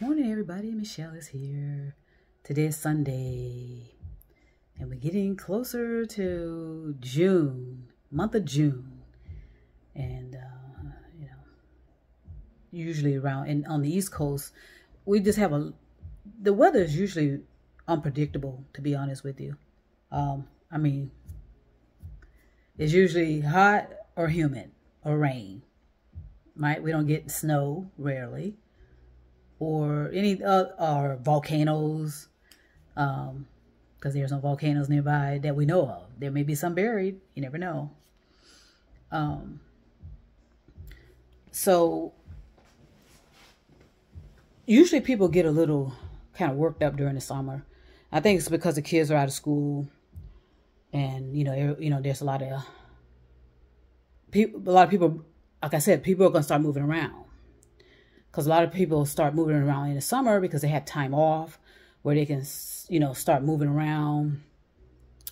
Morning, everybody. Michelle is here. Today is Sunday, and we're getting closer to June, month of June. And, usually around, and on the East Coast, we just have the weather is usually unpredictable, to be honest with you. It's usually hot or humid or rain, right? We don't get snow, rarely. Or any or volcanoes, because there's no volcanoes nearby that we know of. There may be some buried. You never know. So usually people get a little kind of worked up during the summer. I think it's because the kids are out of school, and there's a lot of people. Like I said, people are going to start moving around. Because a lot of people start moving around in the summer because they have time off where they can, start moving around,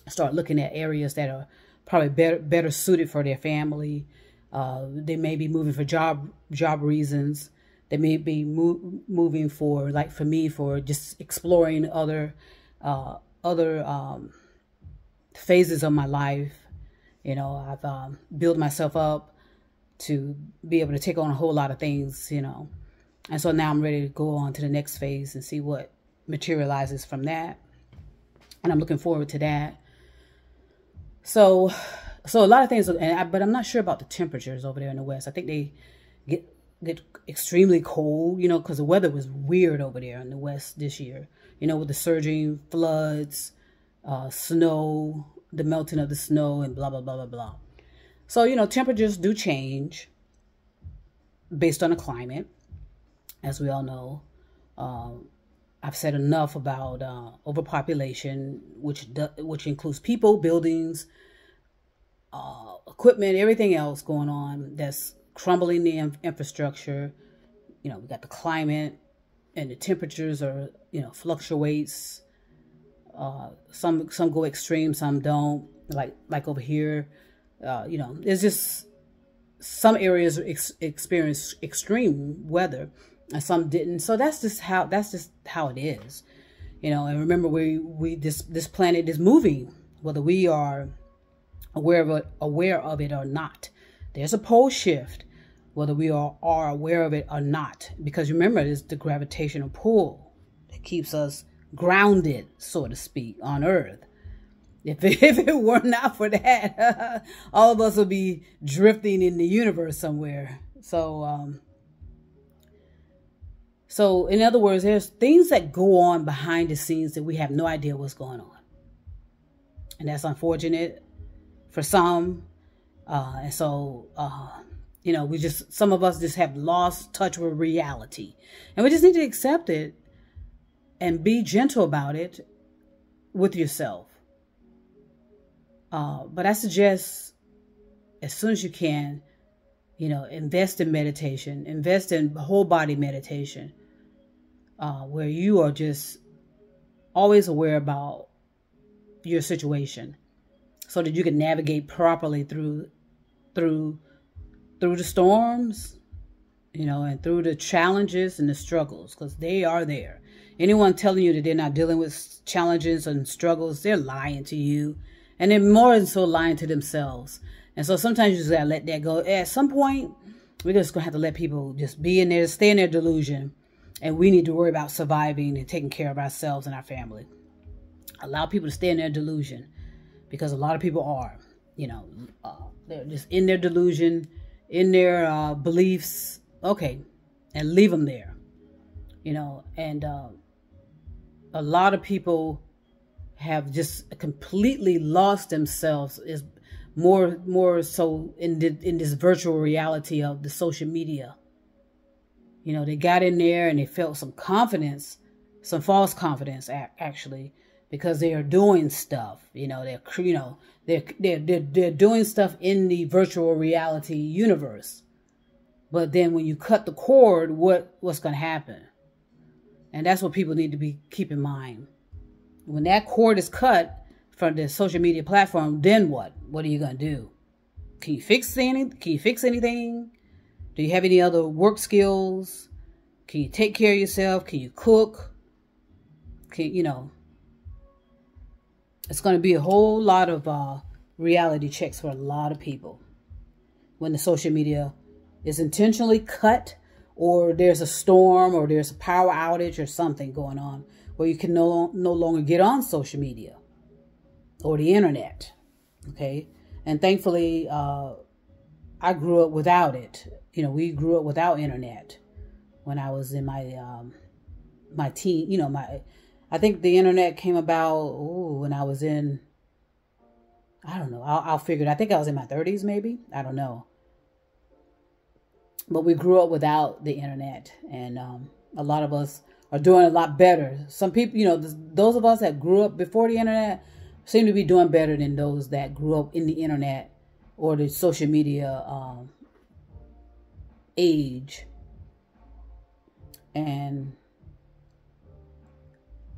start looking at areas that are probably better suited for their family. They may be moving for job reasons. They may be moving for, like for me, for just exploring other phases of my life. I've built myself up to be able to take on a whole lot of things, And so now I'm ready to go on to the next phase and see what materializes from that. And I'm looking forward to that. So a lot of things, but I'm not sure about the temperatures over there in the West. I think they get extremely cold, because the weather was weird over there in the West this year, with the surging floods, snow, the melting of the snow, and blah, blah, blah, blah, blah. So, temperatures do change based on the climate. As we all know, I've said enough about overpopulation, which includes people, buildings, equipment, everything else going on that's crumbling the infrastructure. We got the climate, and the temperatures are, fluctuates. Some go extreme, some don't. Like over here, there's just some areas experience extreme weather. And some didn't. So that's just how it is, and remember, this planet is moving, whether we are aware of it or not. There's a pole shift, whether we are aware of it or not, because remember, it's the gravitational pull that keeps us grounded, so to speak, on Earth. If it were not for that, all of us would be drifting in the universe somewhere. So in other words, there's things that go on behind the scenes that we have no idea what's going on. And that's unfortunate for some. And so, some of us just have lost touch with reality. And we just need to accept it and be gentle about it with yourself. But I suggest, as soon as you can, invest in meditation, invest in whole body meditation. Where you are just always aware about your situation, so that you can navigate properly through the storms, and through the challenges and the struggles, because they are there. Anyone telling you that they're not dealing with challenges and struggles, they're lying to you, and they're more than so lying to themselves. And so sometimes you just gotta let that go. At some point, we're just gonna have to let people just be in there, stay in their delusion. And we need to worry about surviving and taking care of ourselves and our family. Allow people to stay in their delusion, because a lot of people are, they're just in their delusion, in their beliefs. Okay, and leave them there, and a lot of people have just completely lost themselves, is more so in this virtual reality of the social media. They got in there and they felt some confidence, some false confidence, actually, because they are doing stuff. They're doing stuff in the virtual reality universe. But then when you cut the cord, what's going to happen? And that's what people need to keep in mind. When that cord is cut from the social media platform, then what? What are you going to do? Can you fix anything? Do you have any other work skills? Can you take care of yourself? Can you cook? You know, it's going to be a whole lot of reality checks for a lot of people when the social media is intentionally cut, or there's a storm, or there's a power outage or something going on where you can no longer get on social media or the internet. Okay. And thankfully, I grew up without it. You know, we grew up without internet when I was in my my teen. You know, I think the internet came about when I was in, I don't know. I'll figure it. I think I was in my 30s, maybe. I don't know. But we grew up without the internet, and a lot of us are doing a lot better. Some people, you know, those of us that grew up before the internet seem to be doing better than those that grew up in the internet or the social media age. And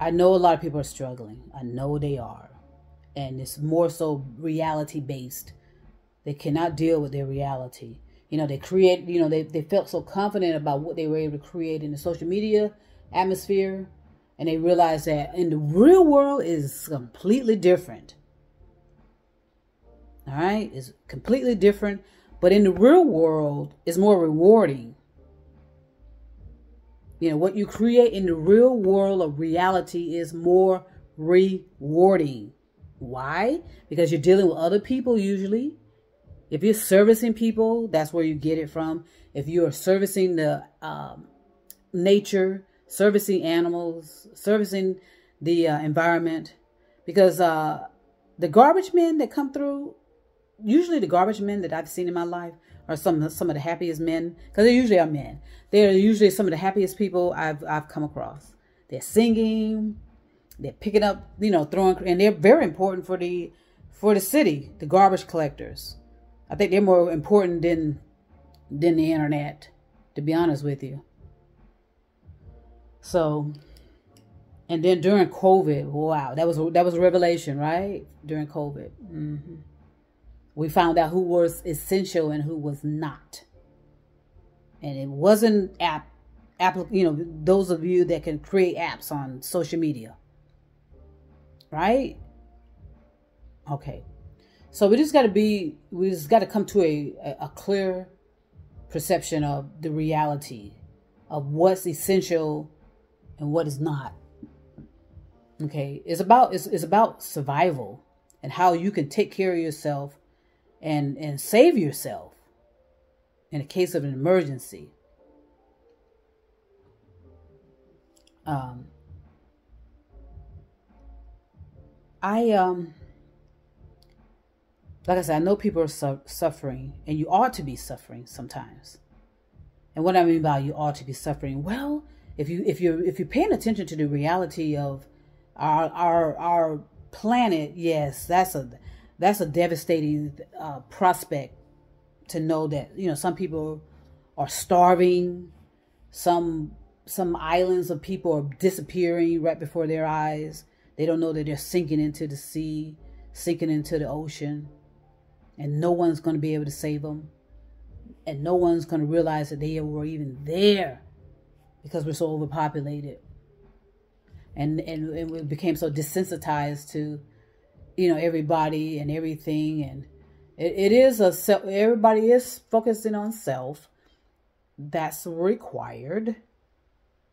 I know a lot of people are struggling. I know they are. And it's more so reality based. They cannot deal with their reality. You know, they create, you know, they felt so confident about what they were able to create in the social media atmosphere. And they realized that in the real world is completely different. All right. It's completely different. But in the real world is more rewarding. You know, what you create in the real world of reality is more rewarding. Why? Because you're dealing with other people usually. If you're servicing people, that's where you get it from. If you are servicing the nature, servicing animals, servicing the environment. Because the garbage men that come through, usually the garbage men that I've seen in my life are some of the happiest men. Because they usually are men. They're usually some of the happiest people I've come across. They're singing. They're picking up, you know, throwing, and they're very important for the city, the garbage collectors. I think they're more important than the internet, to be honest with you. So, and then during COVID, wow, that was a revelation, right? During COVID, we found out who was essential and who was not, and it wasn't you know, those of you that can create apps on social media. Right? Okay. So we just got to come to a clear perception of the reality of what's essential and what is not. Okay. It's about survival and how you can take care of yourself and save yourself in a case of an emergency. Like I said, I know people are suffering, and you ought to be suffering sometimes. And what I mean by you ought to be suffering, well, if you're paying attention to the reality of our planet, yes, that's a devastating prospect to know that, you know, some people are starving, some islands of people are disappearing right before their eyes. They don't know that they're sinking into the sea, sinking into the ocean, and no one's going to be able to save them. And no one's going to realize that they were even there because we're so overpopulated. And we became so desensitized to, you know, everybody and everything. And it is everybody is focusing on self. That's required.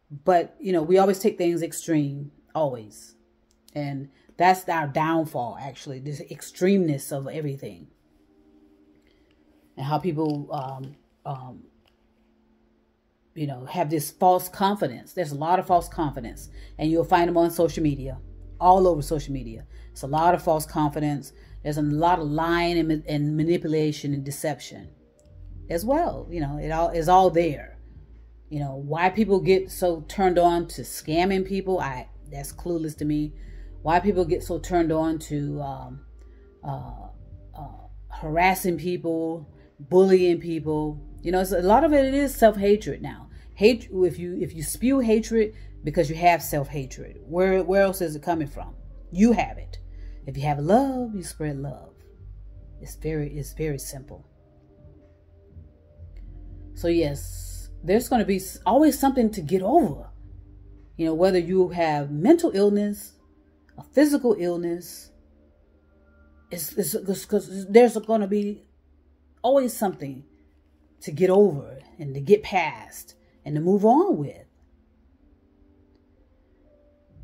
But, you know, we always take things extreme, always. And that's our downfall, actually, this extremeness of everything. And how people, you know, have this false confidence. There's a lot of false confidence. And you'll find them on social media, all over social media. It's a lot of false confidence. There's a lot of lying and manipulation and deception as well. You know, it all is all there. You know, why people get so turned on to scamming people, that's clueless to me. Why people get so turned on to harassing people, bullying people. You know, a lot of it is self-hatred now. Hate, if you spew hatred because you have self-hatred, where else is it coming from? You have it. If you have love, you spread love. It's very simple. So yes, there's going to be always something to get over. You know, whether you have mental illness, a physical illness, it's because there's going to be always something to get over and to get past and to move on with.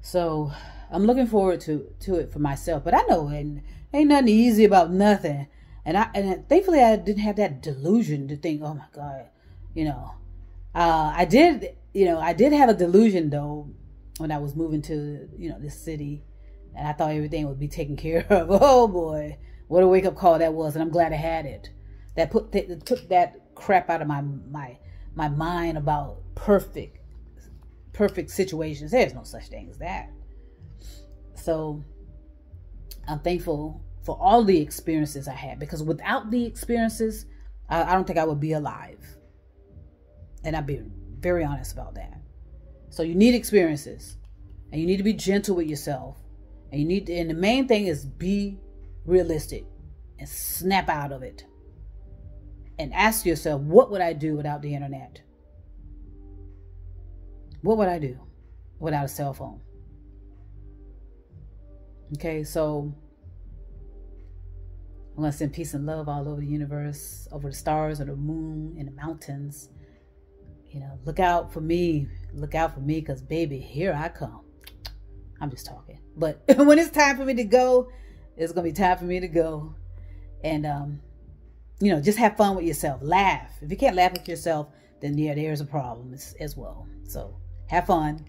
So I'm looking forward to it for myself. But I know ain't nothing easy about nothing. And thankfully I didn't have that delusion to think, oh my God, you know. I did have a delusion though when I was moving to, you know, this city, and I thought everything would be taken care of. Oh boy, what a wake up call that was, and I'm glad I had it. That took that crap out of my mind about perfect situations. There's no such thing as that. So I'm thankful for all the experiences I had, because without the experiences, I don't think I would be alive. And I've been very honest about that. So you need experiences, and you need to be gentle with yourself, and and the main thing is be realistic and snap out of it and ask yourself, what would I do without the internet? What would I do without a cell phone? Okay, so I'm going to send peace and love all over the universe, over the stars, or the moon, and the mountains. You know, look out for me. Look out for me, because baby, here I come. I'm just talking. But when it's time for me to go, it's going to be time for me to go. And, you know, just have fun with yourself. Laugh. If you can't laugh with yourself, then yeah, there's a problem as well. So have fun.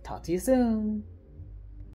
Talk to you soon.